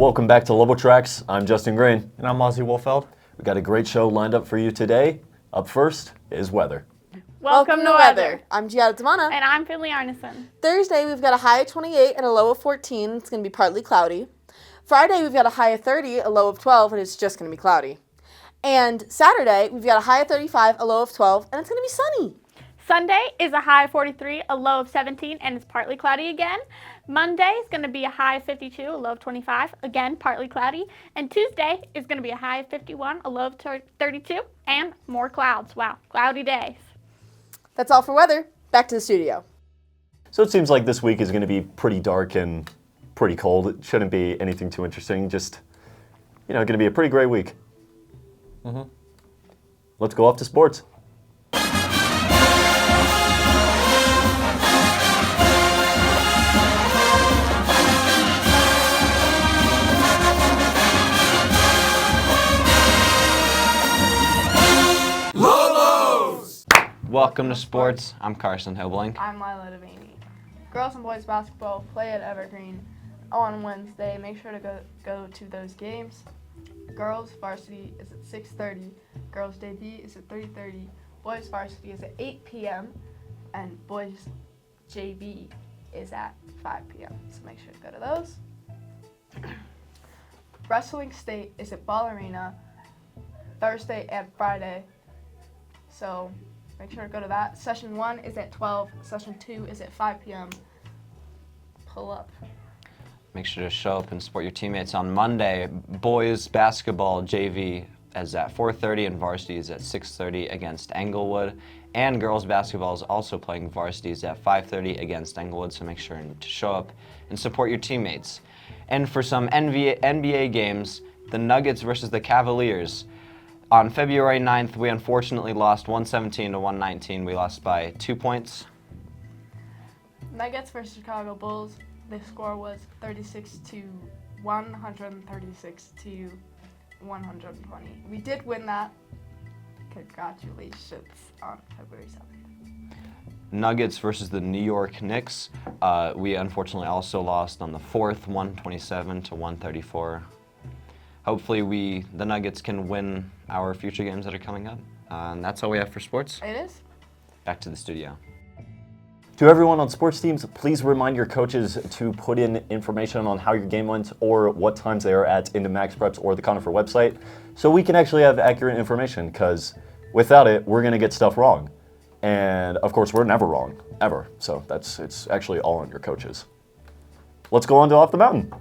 Welcome back to LoboTrax. I'm Justin Green. And I'm Ozzy Wolfeld. We got a great show lined up for you today. Up first is weather. Welcome to weather. I'm Giada Tamana. And I'm Finley Arneson. Thursday, we've got a high of 28 and a low of 14. It's going to be partly cloudy. Friday, we've got a high of 30, a low of 12, and it's just going to be cloudy. And Saturday, we've got a high of 35, a low of 12, and it's going to be sunny. Sunday is a high of 43, a low of 17, and it's partly cloudy again. Monday is going to be a high of 52, a low of 25, again, partly cloudy. And Tuesday is going to be a high of 51, a low of 32, and more clouds. Wow, cloudy days. That's all for weather. Back to the studio. So it seems like this week is going to be pretty dark and pretty cold. It shouldn't be anything too interesting. Just, going to be a pretty great week. Let's go off to sports. Welcome to sports. I'm Carson Hobling. I'm Lila Devaney. Girls and boys basketball play at Evergreen on Wednesday. Make sure to go to those games. Girls varsity is at 6:30. Girls JV is at 3:30. Boys varsity is at 8 p.m. And boys JV is at 5 p.m. So make sure to go to those. Wrestling state is at Ball Arena Thursday and Friday. So make sure to go to that. Session 1 is at 12. Session 2 is at 5 p.m. Pull up. Make sure to show up and support your teammates on Monday. Boys basketball JV is at 4:30 and varsity is at 6:30 against Englewood. And girls basketball is also playing varsities at 5:30 against Englewood, so make sure to show up and support your teammates. And for some NBA games, the Nuggets versus the Cavaliers. On February 9th, we unfortunately lost 117 to 119. We lost by 2 points. Nuggets versus Chicago Bulls. The score was 36 to 136 to 120. We did win that. Congratulations on February 7th. Nuggets versus the New York Knicks. We unfortunately also lost on the 4th, 127 to 134. Hopefully the Nuggets can win our future games that are coming up. And that's all we have for sports. It is. Back to the studio. To everyone on sports teams, please remind your coaches to put in information on how your game went or what times they are at in the Max Preps or the Conifer website so we can actually have accurate information, because without it, we're going to get stuff wrong. And of course, we're never wrong, ever. So it's actually all on your coaches. Let's go on to Off the Mountain.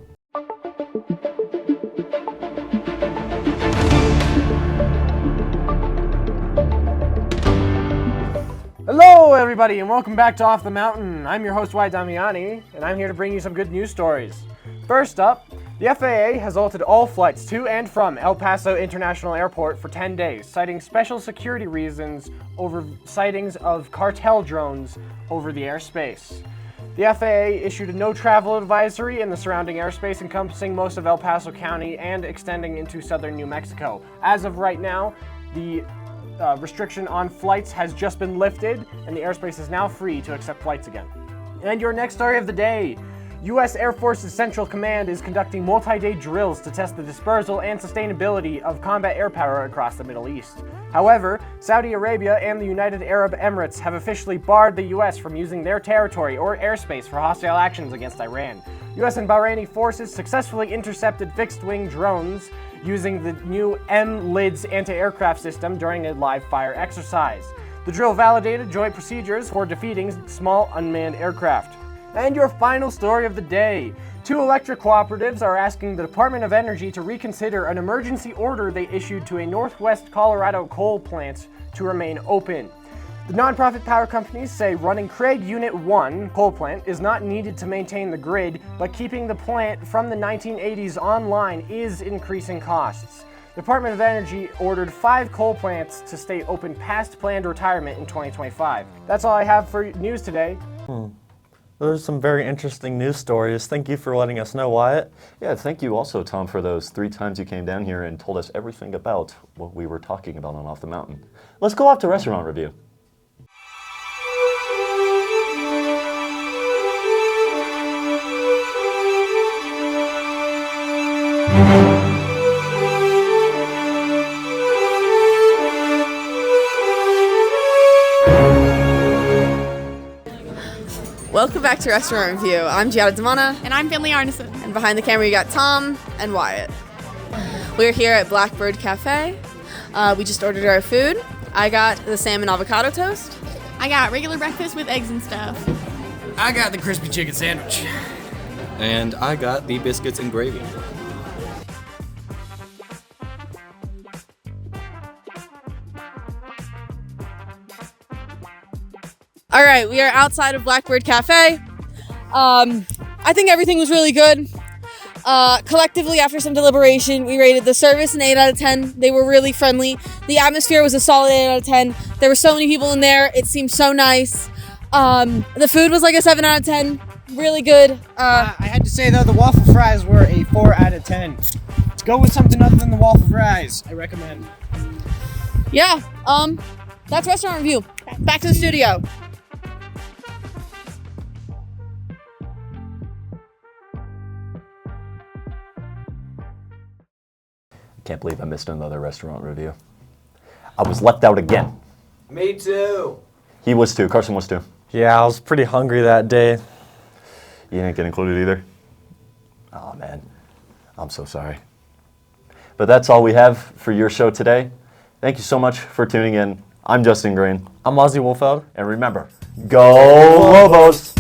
Hello everybody and welcome back to Off the Mountain. I'm your host Wyatt Damiani and I'm here to bring you some good news stories. First up, the FAA has halted all flights to and from El Paso International Airport for 10 days, citing special security reasons over sightings of cartel drones over the airspace. The FAA issued a no travel advisory in the surrounding airspace encompassing most of El Paso County and extending into southern New Mexico. As of right now, the restriction on flights has just been lifted, and the airspace is now free to accept flights again. And your next story of the day. U.S. Air Force's Central Command is conducting multi-day drills to test the dispersal and sustainability of combat air power across the Middle East. However, Saudi Arabia and the United Arab Emirates have officially barred the U.S. from using their territory or airspace for hostile actions against Iran. U.S. and Bahraini forces successfully intercepted fixed-wing drones using the new M-LIDS anti-aircraft system during a live-fire exercise. The drill validated joint procedures for defeating small unmanned aircraft. And your final story of the day. 2 electric cooperatives are asking the Department of Energy to reconsider an emergency order they issued to a Northwest Colorado coal plant to remain open. The nonprofit power companies say running Craig Unit 1 coal plant is not needed to maintain the grid, but keeping the plant from the 1980s online is increasing costs. The Department of Energy ordered 5 coal plants to stay open past planned retirement in 2025. That's all I have for news today. Those are some very interesting news stories. Thank you for letting us know, Wyatt. Yeah, thank you also, Tom, for those 3 times you came down here and told us everything about what we were talking about on Off the Mountain. Let's go off to restaurant review. Welcome back to Restaurant Review. I'm Giada Damana, And I'm Finley Arneson. and behind the camera you got Tom and Wyatt. We're here at Blackbird Cafe. We just ordered our food. I got the salmon avocado toast. I got regular breakfast with eggs and stuff. I got the crispy chicken sandwich. And I got the biscuits and gravy. All right, we are outside of Blackbird Cafe. I think everything was really good. Collectively, after some deliberation, we rated the service an 8 out of 10. They were really friendly. The atmosphere was a solid 8 out of 10. There were so many people in there. It seemed so nice. The food was like a 7 out of 10. Really good. I had to say, though, the waffle fries were a 4 out of 10. Let's go with something other than the waffle fries. I recommend. Yeah, that's Restaurant Review. Back to the studio. Can't believe I missed another restaurant review. I was left out again. Me too. He was too. Carson was too. Yeah, I was pretty hungry that day. You didn't get included either? Oh, man. I'm so sorry. But that's all we have for your show today. Thank you so much for tuning in. I'm Justin Green. I'm Ozzy Wolfeld. And remember, go Lobos!